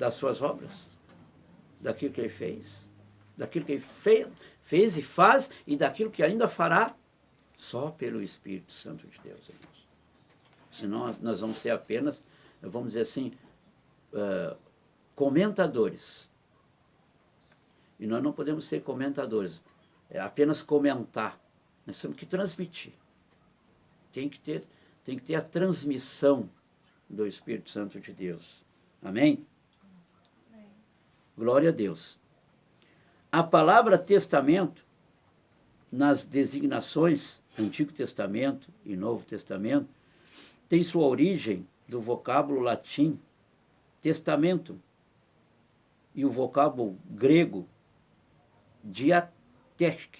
das suas obras, daquilo que ele fez, daquilo que ele fez e faz, e daquilo que ainda fará, só pelo Espírito Santo de Deus, irmãos. Senão nós vamos ser apenas, vamos dizer assim, comentadores. E nós não podemos ser comentadores, é apenas comentar. Nós temos que transmitir. Tem que ter a transmissão do Espírito Santo de Deus. Amém? Amém. Glória a Deus. A palavra testamento, nas designações Antigo Testamento e Novo Testamento, tem sua origem do vocábulo latim testamento e o vocábulo grego diatek,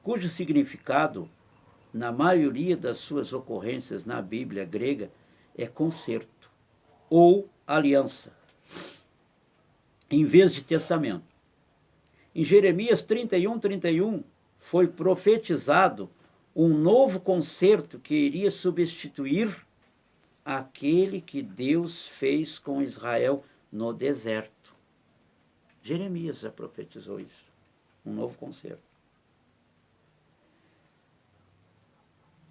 cujo significado, na maioria das suas ocorrências na Bíblia grega, é concerto ou aliança, em vez de testamento. Em Jeremias 31:31, foi profetizado um novo concerto que iria substituir aquele que Deus fez com Israel no deserto. Jeremias já profetizou isso, um novo concerto.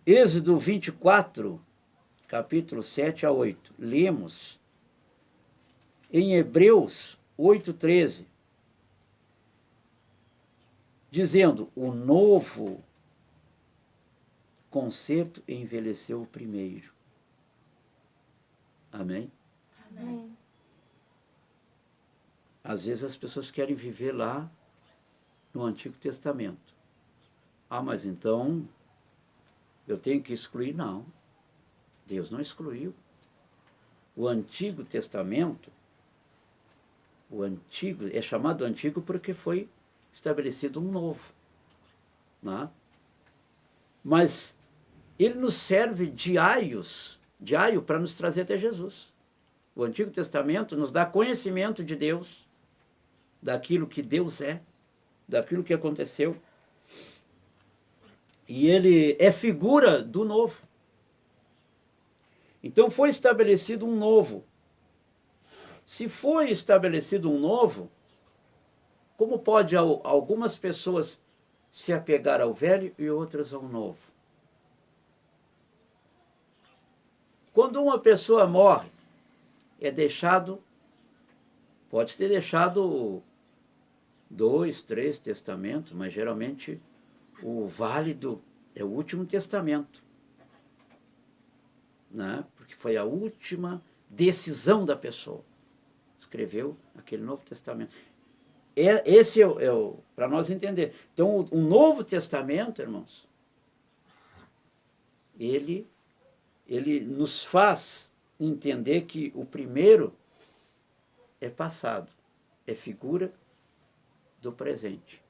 Êxodo 24, capítulo 7 a 8, lemos em Hebreus 8:13, dizendo, o novo concerto envelheceu o primeiro. Amém? Amém. Às vezes as pessoas querem viver lá no Antigo Testamento. Ah, mas então eu tenho que excluir? Não. Deus não excluiu. O Antigo Testamento, é chamado Antigo porque foi estabelecido um novo. Né? Mas ele nos serve de aio para nos trazer até Jesus. O Antigo Testamento nos dá conhecimento de Deus, daquilo que Deus é, daquilo que aconteceu. E ele é figura do novo. Então foi estabelecido um novo. Se foi estabelecido um novo, como pode algumas pessoas se apegar ao velho e outras ao novo? Quando uma pessoa morre, pode ter deixado 2, 3 testamentos, mas geralmente o válido é o último testamento, né? Porque foi a última decisão da pessoa. Escreveu aquele Novo Testamento. Esse é para nós entender. Então, o Novo Testamento, irmãos, ele nos faz entender que o primeiro é passado, é figura do presente.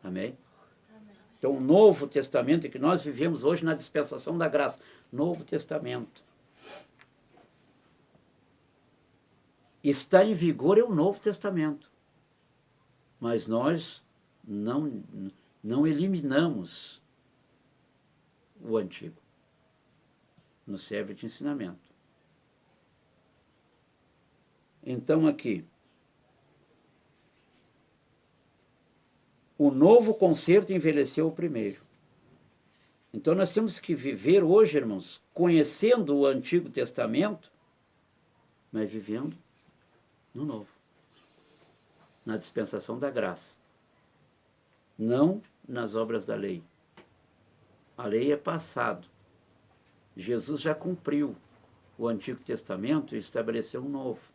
Amém? Então, o Novo Testamento, que nós vivemos hoje na dispensação da graça, Novo Testamento. Está em vigor é o Novo Testamento. Mas nós não eliminamos o Antigo. Nos serve de ensinamento. Então, aqui, o novo concerto envelheceu o primeiro. Então, nós temos que viver hoje, irmãos, conhecendo o Antigo Testamento, mas vivendo no Novo, na dispensação da graça, não nas obras da lei. A lei é passado. Jesus já cumpriu o Antigo Testamento e estabeleceu um novo.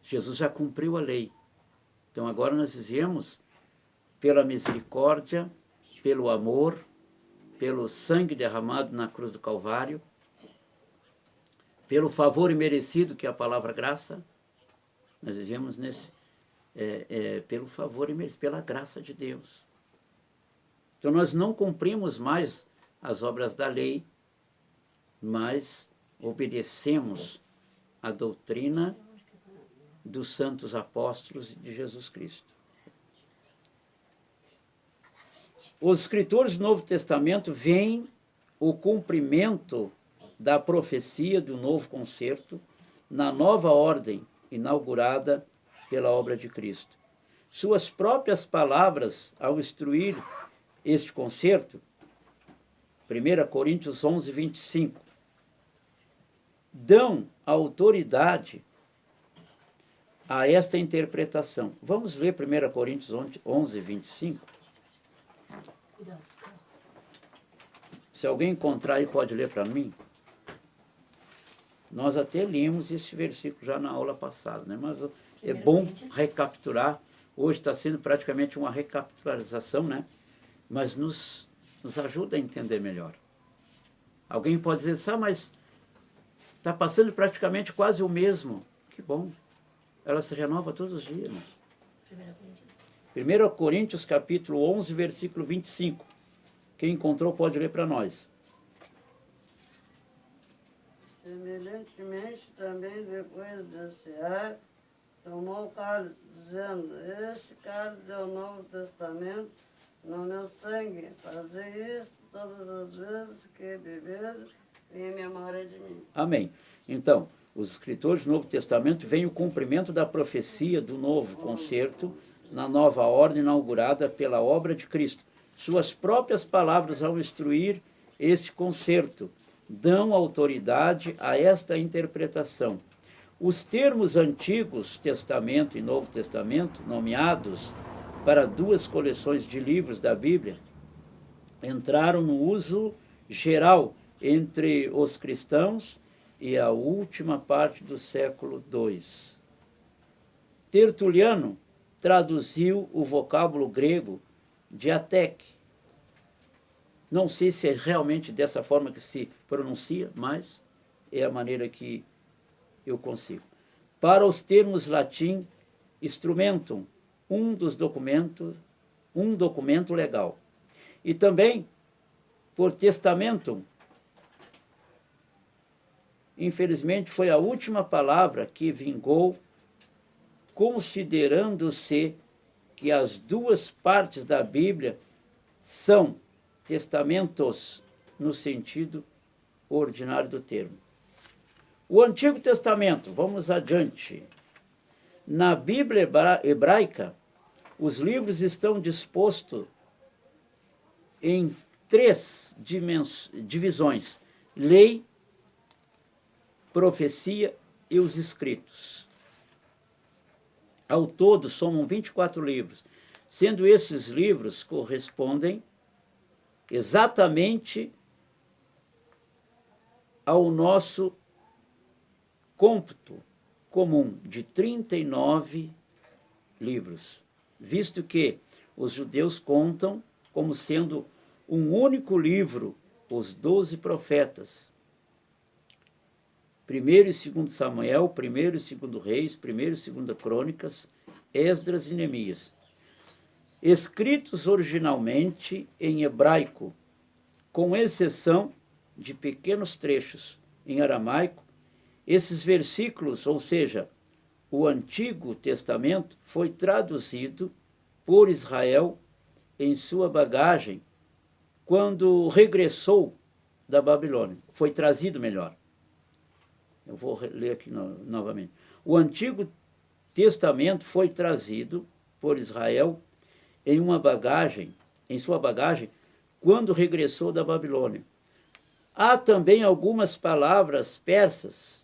Jesus já cumpriu a lei. Então agora nós dizemos, pela misericórdia, pelo amor, pelo sangue derramado na cruz do Calvário, pelo favor imerecido, que é a palavra graça, nós vivemos pelo favor imerecido, pela graça de Deus. Então nós não cumprimos mais as obras da lei, mas obedecemos a doutrina dos santos apóstolos de Jesus Cristo. Os escritores do Novo Testamento veem o cumprimento da profecia do novo concerto na nova ordem inaugurada pela obra de Cristo. Suas próprias palavras, ao instruir este concerto, 1 Coríntios 11, 25, dão autoridade a esta interpretação. Vamos ler 1 Coríntios 11, 25? Se alguém encontrar aí, pode ler para mim? Nós até lemos esse versículo já na aula passada, né? Mas é bom recapitular. Hoje está sendo praticamente uma recapitulação, né? Mas nos ajuda a entender melhor. Alguém pode dizer, mas está passando praticamente quase o mesmo. Que bom. Ela se renova todos os dias. Né? 1 Coríntios, capítulo 11, versículo 25. Quem encontrou pode ler para nós. Semelhantemente, também depois de cear, tomou o cálice, dizendo, este cálice é o Novo Testamento, no meu sangue. Fazei isto todas as vezes que beberes, em memória de mim. Amém. Então, os escritores do Novo Testamento veem o cumprimento da profecia do novo concerto na nova ordem inaugurada pela obra de Cristo. Suas próprias palavras, ao instruir este concerto, dão autoridade a esta interpretação. Os termos Antigos Testamento e Novo Testamento, nomeados para duas coleções de livros da Bíblia, entraram no uso geral entre os cristãos e a última parte do século II. Tertuliano traduziu o vocábulo grego diateque. Não sei se é realmente dessa forma que se pronuncia, mas é a maneira que eu consigo. Para os termos latim, instrumentum, um documento legal. E também por testamentum. Infelizmente, foi a última palavra que vingou, considerando-se que as duas partes da Bíblia são testamentos no sentido ordinário do termo. O Antigo Testamento, vamos adiante. Na Bíblia hebraica, os livros estão dispostos em 3 divisões: lei, profecia e os escritos. Ao todo, somam 24 livros, sendo esses livros correspondem exatamente ao nosso cômputo comum de 39 livros, visto que os judeus contam como sendo um único livro os 12 profetas. 1 e 2 Samuel, 1 e 2 Reis, 1 e 2 Crônicas, Esdras e Neemias. Escritos originalmente em hebraico, com exceção de pequenos trechos em aramaico, esses versículos, ou seja, o Antigo Testamento, foi traduzido por Israel em sua bagagem quando regressou da Babilônia. Foi trazido melhor. Eu vou ler aqui novamente. O Antigo Testamento foi trazido por Israel em sua bagagem, quando regressou da Babilônia. Há também algumas palavras persas.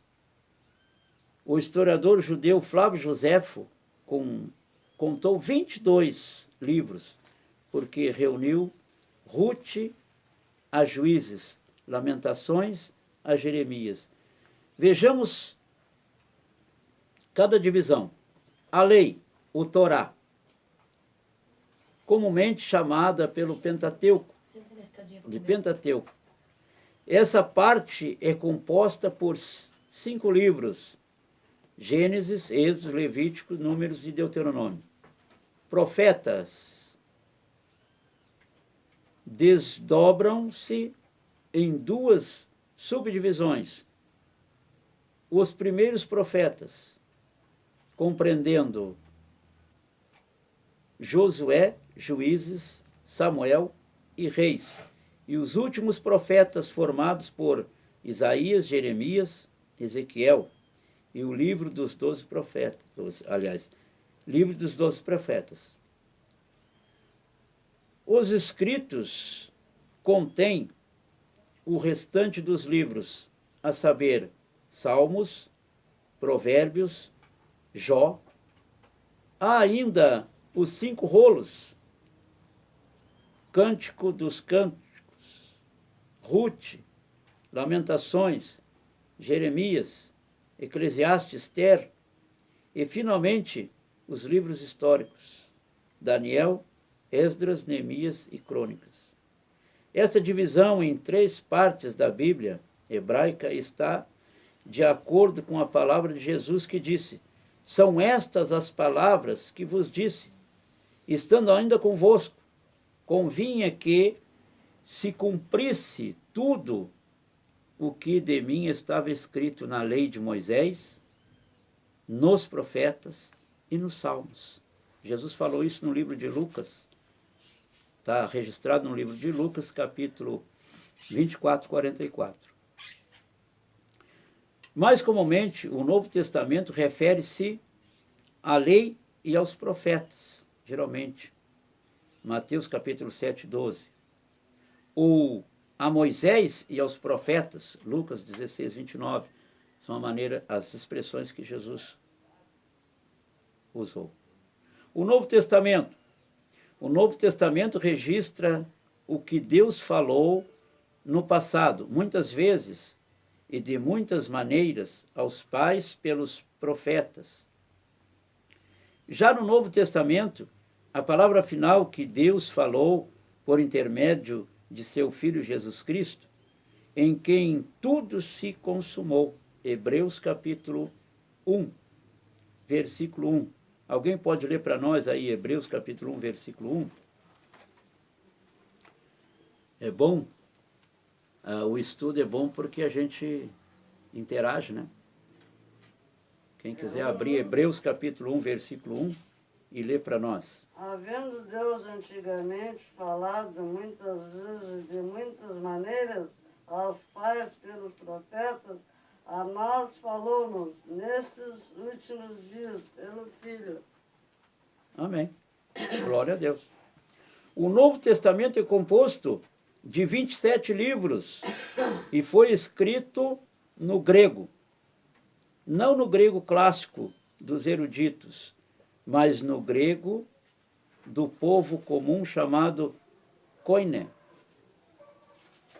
O historiador judeu Flávio Joséfo contou 22 livros, porque reuniu Rute a Juízes, Lamentações a Jeremias. Vejamos cada divisão. A lei, o Torá, comumente chamada pelo Pentateuco, de Pentateuco. Essa parte é composta por 5 livros: Gênesis, Êxodo, Levítico, Números e Deuteronômio. Profetas desdobram-se em 2 subdivisões. Os primeiros profetas, compreendendo Josué, Juízes, Samuel e Reis, e os últimos profetas formados por Isaías, Jeremias, Ezequiel e o livro dos 12 profetas, livro dos 12 profetas. Os escritos contêm o restante dos livros, a saber, Salmos, Provérbios, Jó. Há ainda os 5 rolos, Cântico dos Cânticos, Ruth, Lamentações, Jeremias, Eclesiastes, Esther e, finalmente, os livros históricos, Daniel, Esdras, Neemias e Crônicas. Essa divisão em 3 partes da Bíblia hebraica está de acordo com a palavra de Jesus que disse: são estas as palavras que vos disse, estando ainda convosco, convinha que se cumprisse tudo o que de mim estava escrito na lei de Moisés, nos profetas e nos salmos. Jesus falou isso no livro de Lucas, está registrado no livro de Lucas, capítulo 24, 44. Mais comumente, o Novo Testamento refere-se à lei e aos profetas, geralmente. Mateus capítulo 7, 12. Ou a Moisés e aos profetas, Lucas 16, 29. São as expressões que Jesus usou. O Novo Testamento. O Novo Testamento registra o que Deus falou no passado, muitas vezes e de muitas maneiras, aos pais pelos profetas. Já no Novo Testamento, a palavra final que Deus falou por intermédio de seu Filho Jesus Cristo, em quem tudo se consumou. Hebreus capítulo 1, versículo 1. Alguém pode ler para nós aí Hebreus capítulo 1, versículo 1? É bom, o estudo é bom porque a gente interage, né? Quem quiser abrir Hebreus capítulo 1, versículo 1 e ler para nós. Havendo Deus antigamente falado muitas vezes de muitas maneiras aos pais pelos profetas, a nós falou-nos nestes últimos dias pelo Filho. Amém. Glória a Deus. O Novo Testamento é composto de 27 livros e foi escrito no grego. Não no grego clássico dos eruditos, mas no grego do povo comum chamado koine.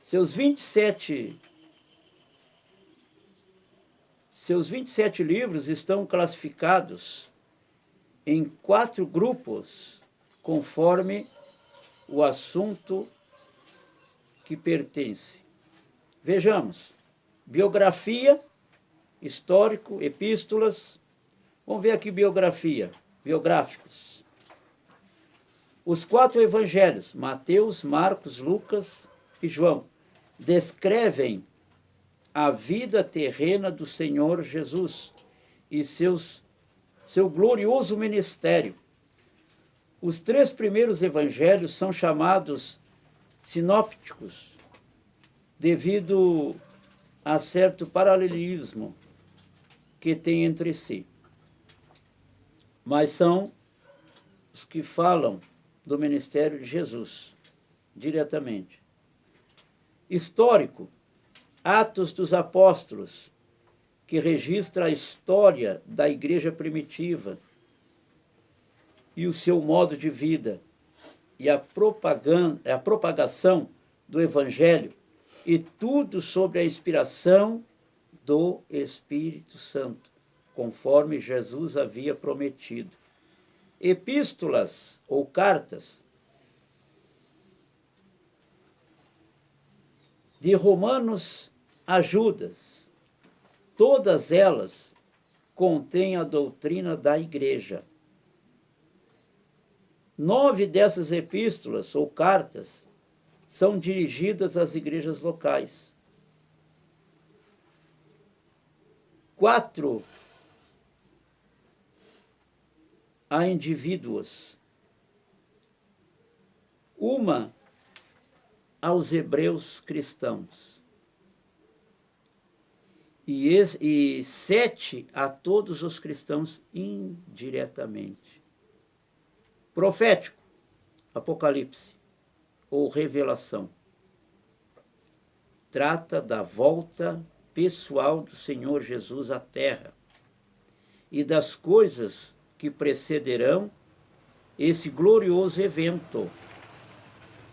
Seus 27 livros estão classificados em 4 grupos, conforme o assunto que pertence. Vejamos: biografia, histórico, epístolas. Vamos ver aqui biografia, biográficos. Os 4 evangelhos, Mateus, Marcos, Lucas e João, descrevem a vida terrena do Senhor Jesus e seu glorioso ministério. Os 3 primeiros evangelhos são chamados sinópticos, devido a certo paralelismo que tem entre si. Mas são os que falam do ministério de Jesus, diretamente. Histórico, Atos dos Apóstolos, que registra a história da igreja primitiva e o seu modo de vida, e a propagação do Evangelho, e tudo sobre a inspiração do Espírito Santo, conforme Jesus havia prometido. Epístolas ou cartas, de Romanos a Judas, todas elas contêm a doutrina da igreja. 9 dessas epístolas ou cartas são dirigidas às igrejas locais. 4 a indivíduos. 1 aos hebreus cristãos. e 7 a todos os cristãos indiretamente. Profético, Apocalipse ou Revelação, trata da volta pessoal do Senhor Jesus à terra e das coisas que precederão esse glorioso evento.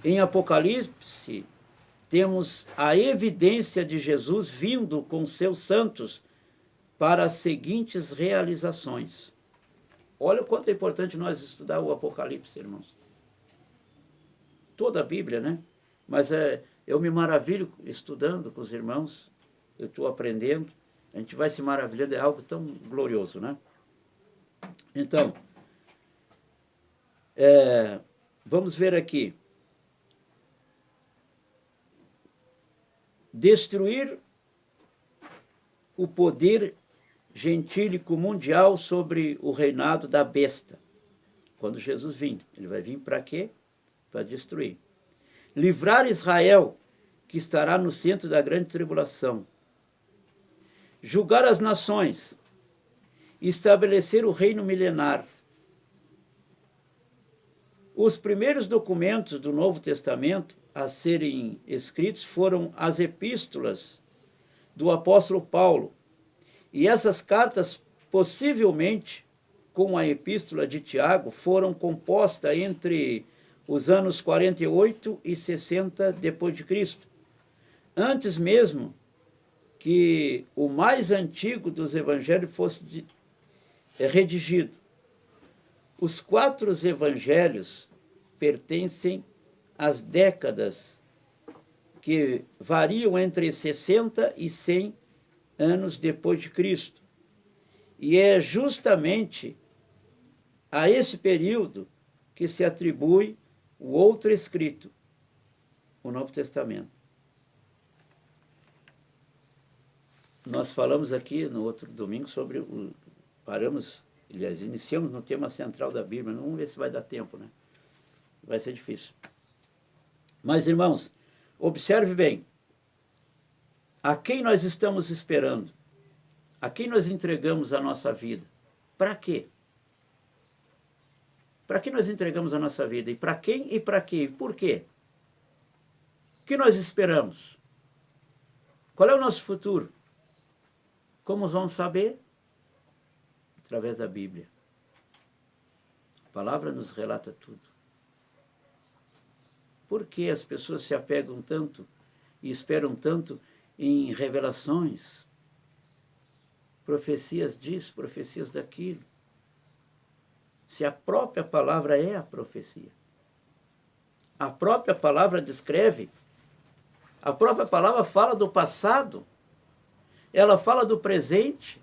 Em Apocalipse, temos a evidência de Jesus vindo com seus santos para as seguintes realizações. Olha o quanto é importante nós estudar o Apocalipse, irmãos. Toda a Bíblia, né? Mas eu me maravilho estudando com os irmãos, eu estou aprendendo, a gente vai se maravilhando, é algo tão glorioso, né? Então, vamos ver aqui. Destruir o poder gentílico mundial sobre o reinado da besta. Quando Jesus vir, ele vai vir para quê? Para destruir. Livrar Israel, que estará no centro da grande tribulação. Julgar as nações. Estabelecer o reino milenar. Os primeiros documentos do Novo Testamento a serem escritos foram as epístolas do apóstolo Paulo. E essas cartas, possivelmente, com a epístola de Tiago, foram compostas entre os anos 48 e 60 depois de Cristo, antes mesmo que o mais antigo dos evangelhos fosse redigido. Os 4 evangelhos pertencem às décadas que variam entre 60 e 100 anos depois de Cristo. E é justamente a esse período que se atribui o outro escrito, o Novo Testamento. Nós falamos aqui no outro domingo sobre iniciamos no tema central da Bíblia, vamos ver se vai dar tempo, né? Vai ser difícil. Mas, irmãos, observe bem, a quem nós estamos esperando? A quem nós entregamos a nossa vida? Para quê? Para que nós entregamos a nossa vida? E para quem e para quê? E por quê? O que nós esperamos? Qual é o nosso futuro? Como vamos saber? Através da Bíblia. A palavra nos relata tudo. Por que as pessoas se apegam tanto e esperam tanto em revelações? Profecias disso, profecias daquilo. Se a própria palavra é a profecia. A própria palavra descreve. A própria palavra fala do passado. Ela fala do presente.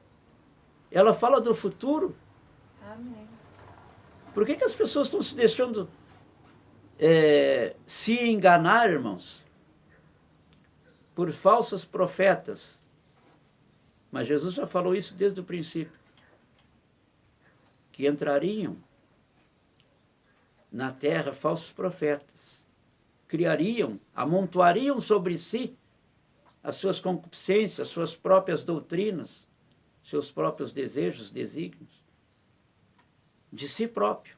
Ela fala do futuro. Amém. Por que as pessoas estão se deixando se enganar, irmãos? Por falsos profetas. Mas Jesus já falou isso desde o princípio. Que entrariam na terra falsos profetas. Criariam, amontoariam sobre si as suas concupiscências, as suas próprias doutrinas, seus próprios desejos, desígnios, de si próprio.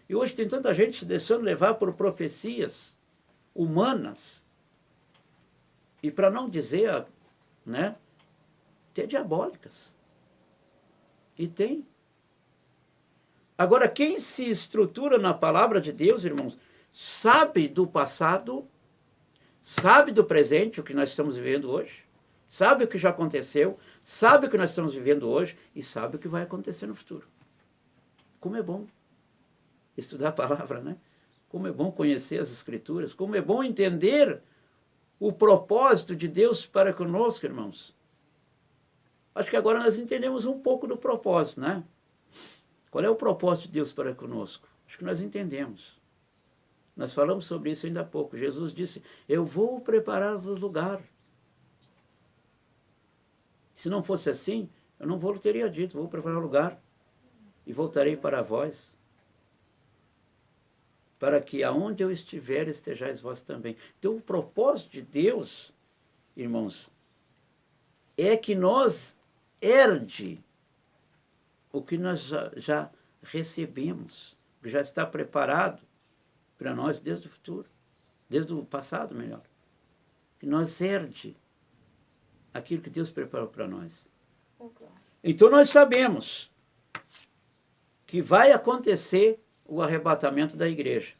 E hoje tem tanta gente se deixando levar por profecias humanas, e para não dizer, né, até diabólicas. E tem. Agora, quem se estrutura na palavra de Deus, irmãos, sabe do passado, sabe do presente, o que nós estamos vivendo hoje, sabe o que já aconteceu, sabe o que nós estamos vivendo hoje e sabe o que vai acontecer no futuro. Como é bom estudar a palavra, né? Como é bom conhecer as Escrituras, como é bom entender o propósito de Deus para conosco, irmãos. Acho que agora nós entendemos um pouco do propósito, né? Qual é o propósito de Deus para conosco? Acho que nós entendemos. Nós falamos sobre isso ainda há pouco. Jesus disse, eu vou preparar-vos lugar. Se não fosse assim, eu não vou teria dito, vou preparar lugar e voltarei para vós, para que aonde eu estiver, estejais vós também. Então, o propósito de Deus, irmãos, é que nós herde o que nós já recebemos, que já está preparado para nós desde o futuro, desde o passado, melhor. Que nós herde aquilo que Deus preparou para nós. Então nós sabemos que vai acontecer o arrebatamento da igreja.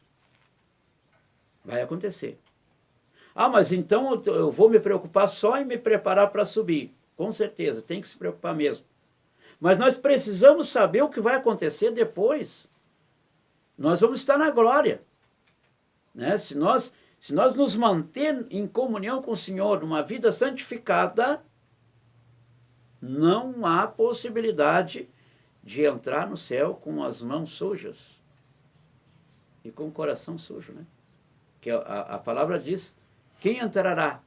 Vai acontecer. Ah, mas então eu vou me preocupar só em me preparar para subir. Com certeza, tem que se preocupar mesmo. Mas nós precisamos saber o que vai acontecer depois. Nós vamos estar na glória. Né? Se nós nos manter em comunhão com o Senhor, numa vida santificada, não há possibilidade de entrar no céu com as mãos sujas e com o coração sujo, né? Que a palavra diz, quem entrará?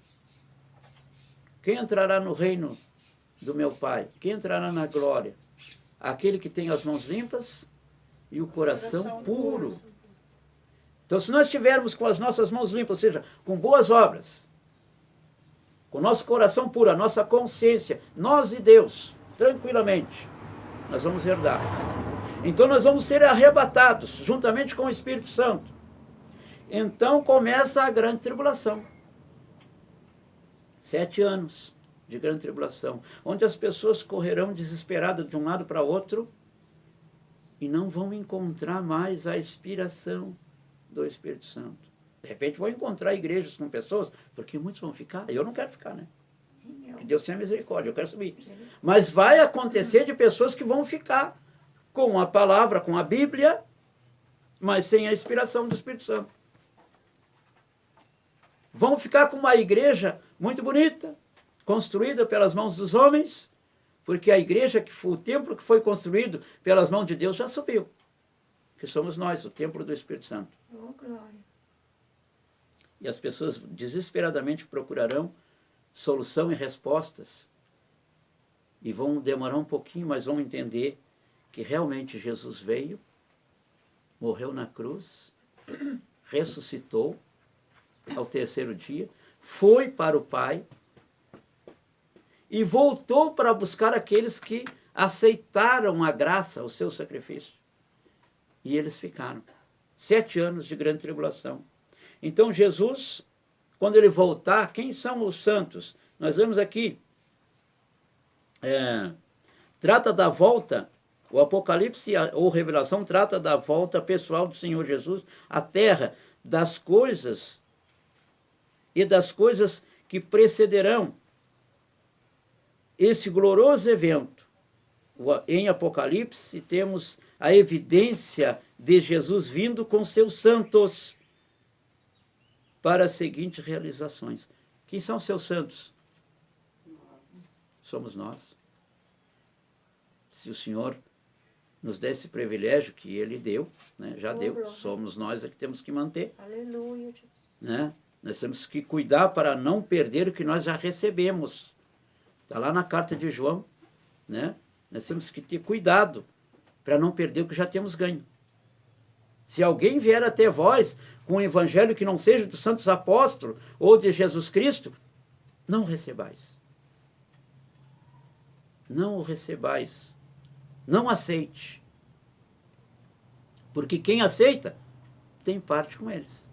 Quem entrará no reino do meu Pai? Quem entrará na glória? Aquele que tem as mãos limpas e o coração puro. Então, se nós estivermos com as nossas mãos limpas, ou seja, com boas obras, com o nosso coração puro, a nossa consciência, nós e Deus, tranquilamente, nós vamos herdar. Então, nós vamos ser arrebatados, juntamente com o Espírito Santo. Então, começa a grande tribulação. 7 anos de grande tribulação, onde as pessoas correrão desesperadas de um lado para outro e não vão encontrar mais a inspiração do Espírito Santo. De repente vão encontrar igrejas com pessoas, porque muitos vão ficar. Eu não quero ficar, né? Que Deus tenha misericórdia, eu quero subir. Mas vai acontecer de pessoas que vão ficar com a palavra, com a Bíblia, mas sem a inspiração do Espírito Santo. Vão ficar com uma igreja muito bonita, construída pelas mãos dos homens, porque a igreja, o templo que foi construído pelas mãos de Deus já subiu. Que somos nós, o templo do Espírito Santo. Oh, glória. E as pessoas desesperadamente procurarão solução e respostas. E vão demorar um pouquinho, mas vão entender que realmente Jesus veio, morreu na cruz, ressuscitou ao 3º dia, foi para o Pai e voltou para buscar aqueles que aceitaram a graça, o seu sacrifício. E eles ficaram. 7 anos de grande tribulação. Então Jesus, quando ele voltar, quem são os santos? Nós vemos aqui, trata da volta, o Apocalipse ou Revelação trata da volta pessoal do Senhor Jesus à terra, das coisas e das coisas que precederão esse glorioso evento. Em Apocalipse temos a evidência de Jesus vindo com seus santos para as seguintes realizações. Quem são seus santos? Somos nós. Se o Senhor nos der esse privilégio que Ele deu, né, já deu, somos nós que temos que manter. Aleluia. Né? Nós temos que cuidar para não perder o que nós já recebemos. Está lá na carta de João, né? Nós temos que ter cuidado para não perder o que já temos ganho. Se alguém vier até vós com um evangelho que não seja dos santos apóstolos ou de Jesus Cristo, não o recebais. Não o recebais. Não aceite. Porque quem aceita tem parte com eles.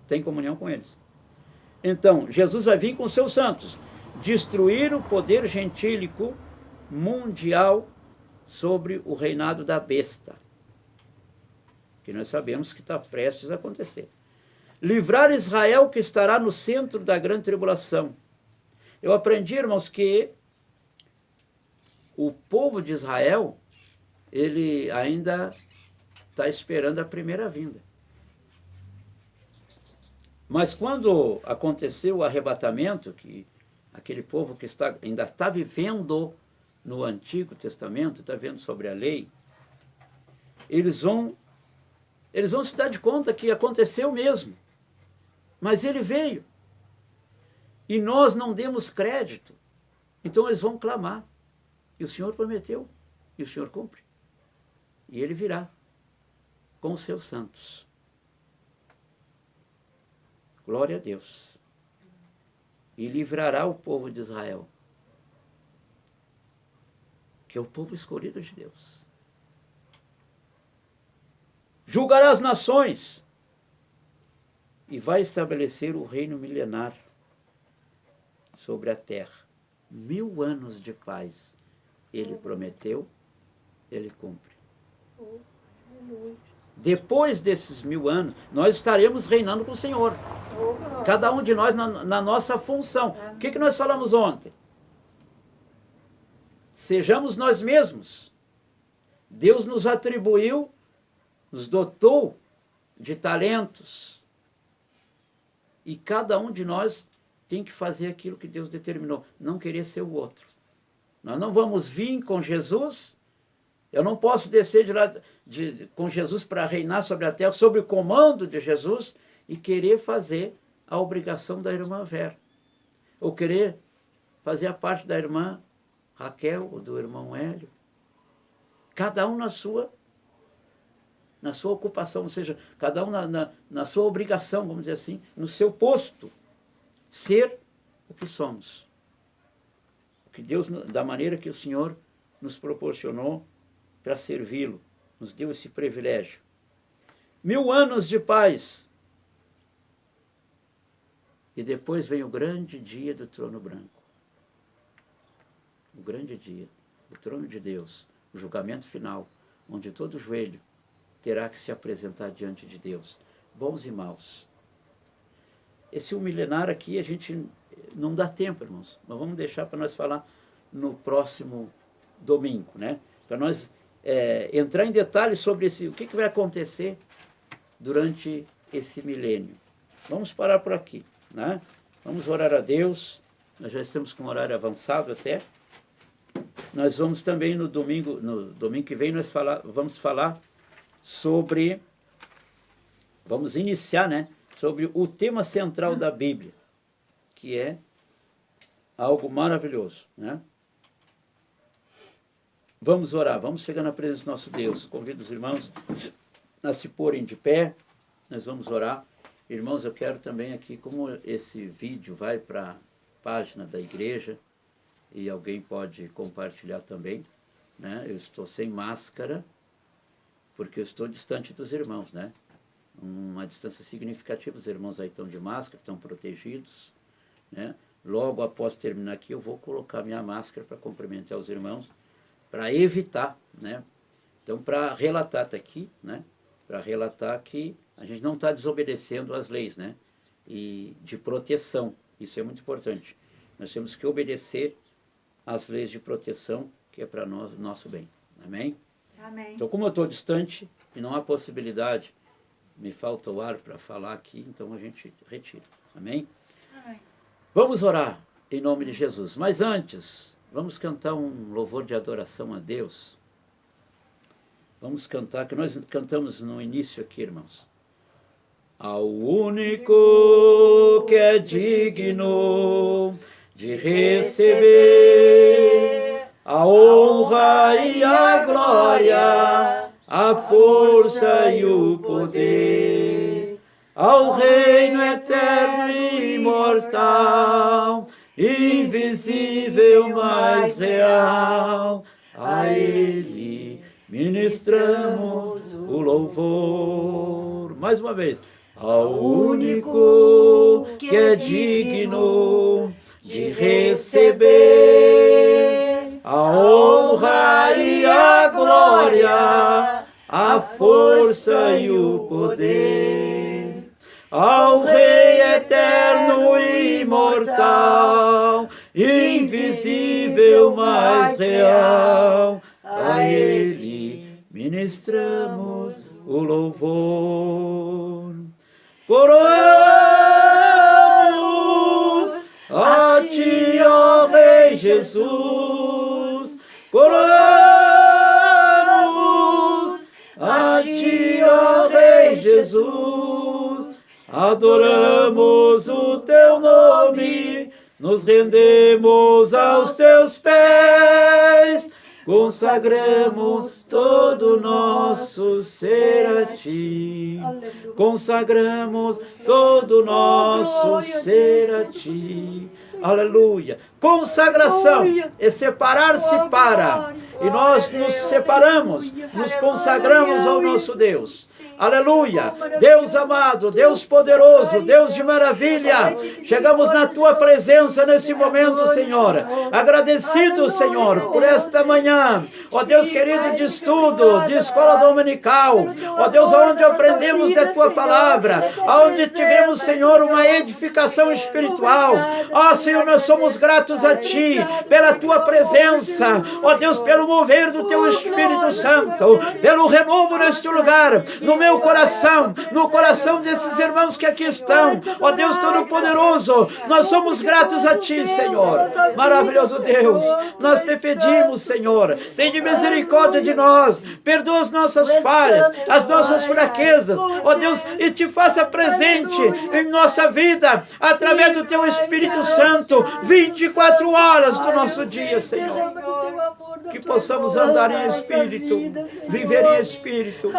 Tem comunhão com eles. Então, Jesus vai vir com os seus santos, destruir o poder gentílico mundial sobre o reinado da besta, que nós sabemos que está prestes a acontecer. Livrar Israel, que estará no centro da grande tribulação. Eu aprendi, irmãos, que o povo de Israel, ele ainda está esperando a primeira vinda. Mas quando aconteceu o arrebatamento, que aquele povo que ainda está vivendo no Antigo Testamento, está vendo sobre a lei, eles vão se dar de conta que aconteceu mesmo. Mas ele veio. E nós não demos crédito. Então eles vão clamar. E o Senhor prometeu. E o Senhor cumpre. E ele virá com os seus santos. Glória a Deus. E livrará o povo de Israel. que é o povo escolhido de Deus. Julgará as nações e vai estabelecer o reino milenar sobre a terra. 1000 anos de paz ele prometeu, ele cumpre. Depois desses 1000 anos, nós estaremos reinando com o Senhor. Cada um de nós na nossa função. O que nós falamos ontem? Sejamos nós mesmos. Deus nos atribuiu, nos dotou de talentos. E cada um de nós tem que fazer aquilo que Deus determinou. Não querer ser o outro. Nós não vamos vir com Jesus. Eu não posso descer de lá com Jesus para reinar sobre a terra, sob o comando de Jesus, e querer fazer a obrigação da irmã Vera. Ou querer fazer a parte da irmã Raquel ou do irmão Hélio. Cada um na sua ocupação, ou seja, cada um na sua obrigação, vamos dizer assim, no seu posto. Ser o que somos. O que Deus, da maneira que o Senhor nos proporcionou para servi-lo, nos deu esse privilégio. 1000 anos de paz. E depois vem o grande dia do trono branco. O grande dia do trono de Deus, o julgamento final, onde todo joelho terá que se apresentar diante de Deus, bons e maus. Esse milenar aqui a gente não dá tempo, irmãos, mas vamos deixar para nós falar no próximo domingo, né? Para nós entrar em detalhes sobre o que vai acontecer durante esse milênio. Vamos parar por aqui, né? Vamos orar a Deus. Nós já estamos com um horário avançado até. Nós vamos também no domingo que vem, vamos falar sobre, vamos iniciar, né, sobre o tema central da Bíblia, que é algo maravilhoso, né? Vamos orar, vamos chegar na presença do nosso Deus. Convido os irmãos a se porem de pé, nós vamos orar. Irmãos, eu quero também aqui, como esse vídeo vai para a página da igreja, e alguém pode compartilhar também, né? Eu estou sem máscara, porque eu estou distante dos irmãos, né? Uma distância significativa, os irmãos aí estão de máscara, estão protegidos, né? Logo após terminar aqui, eu vou colocar minha máscara para cumprimentar os irmãos, para evitar, né? Então, para relatar, está aqui, né? Para relatar que a gente não está desobedecendo às leis, né? E de proteção, isso é muito importante. Nós temos que obedecer às leis de proteção, que é para nós, nosso bem. Amém? Amém. Então, como eu estou distante e não há possibilidade, me falta o ar para falar aqui, então a gente retira. Amém? Amém. Vamos orar em nome de Jesus. Mas antes, vamos cantar um louvor de adoração a Deus. Vamos cantar, que nós cantamos no início aqui, irmãos. Ao único que é digno de receber a honra e a glória, a força e o poder, ao reino eterno e imortal, invisível, mas real, a Ele ministramos o louvor. Mais uma vez. Ao único que é digno de receber a honra e a glória, a força e o poder, ao Rei eterno e imortal, invisível, mas real, a Ele ministramos o louvor. Coroamos a Ti, ó Rei Jesus, coroamos a Ti, ó Rei Jesus, adoramos o Teu nome, nos rendemos aos Teus pés, consagramos todo o nosso ser a Ti. Consagramos todo o nosso ser a Ti. Aleluia. Consagração é separar-se para. E nós nos separamos, nos consagramos ao nosso Deus. Aleluia, Deus amado, Deus poderoso, Deus de maravilha, chegamos na Tua presença nesse momento, Senhor, agradecidos, Senhor, por esta manhã, ó Deus querido, de estudo, de escola dominical, ó Deus, onde aprendemos da Tua palavra, onde tivemos, Senhor, uma edificação espiritual, ó Senhor, nós somos gratos a Ti, pela Tua presença, ó Deus, pelo mover do Teu Espírito Santo, pelo renovo neste lugar, no meu coração, no coração desses irmãos que aqui estão, ó Deus Todo-Poderoso, nós somos gratos a Ti, Senhor, maravilhoso Deus, nós Te pedimos, Senhor, tem de misericórdia de nós, perdoa as nossas falhas, as nossas fraquezas, ó Deus, e Te faça presente em nossa vida, através do Teu Espírito Santo, 24 horas do nosso dia, Senhor, que possamos andar em Espírito, viver em Espírito,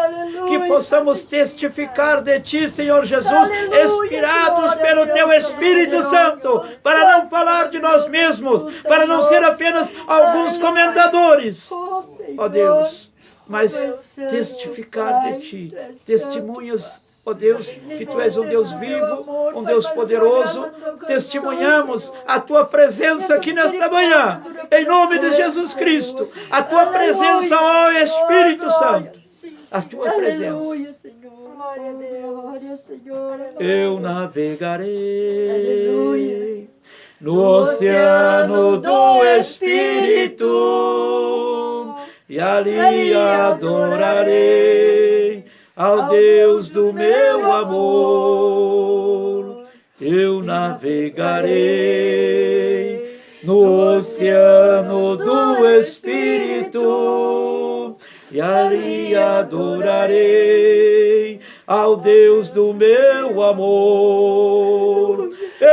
que possamos testificar de Ti, Senhor Jesus, inspirados pelo Teu Espírito Santo, para não falar de nós mesmos, para não ser apenas alguns comentadores, ó Deus, mas testificar de Ti, testemunhas, ó Deus, que Tu és um Deus vivo, um Deus poderoso. Testemunhamos a Tua presença aqui nesta manhã, em nome de Jesus Cristo, a Tua presença, ó Espírito Santo, a Tua presença. Eu navegarei no oceano do Espírito e ali adorarei ao Deus do meu amor. Eu navegarei no oceano do Espírito e ali adorarei ao Deus do meu amor.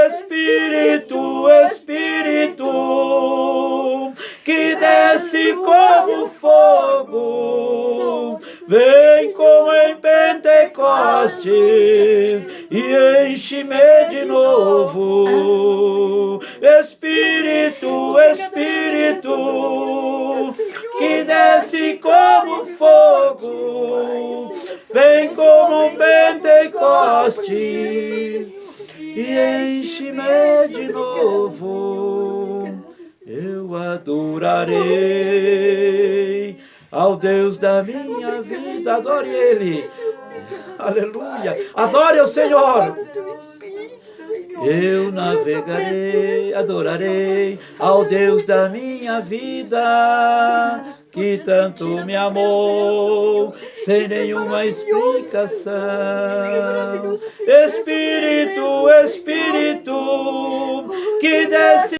Espírito, Espírito, que desce como fogo, vem como em Pentecostes e enche-me de novo. Espírito, Espírito, que desce como fogo, vem como um Pentecostes e enche-me de novo. Eu adorarei ao Deus da minha vida. Adore Ele. Aleluia. Adore o Senhor. Eu navegarei, adorarei ao Deus da minha vida, que tanto me amou, sem nenhuma explicação. Espírito, Espírito,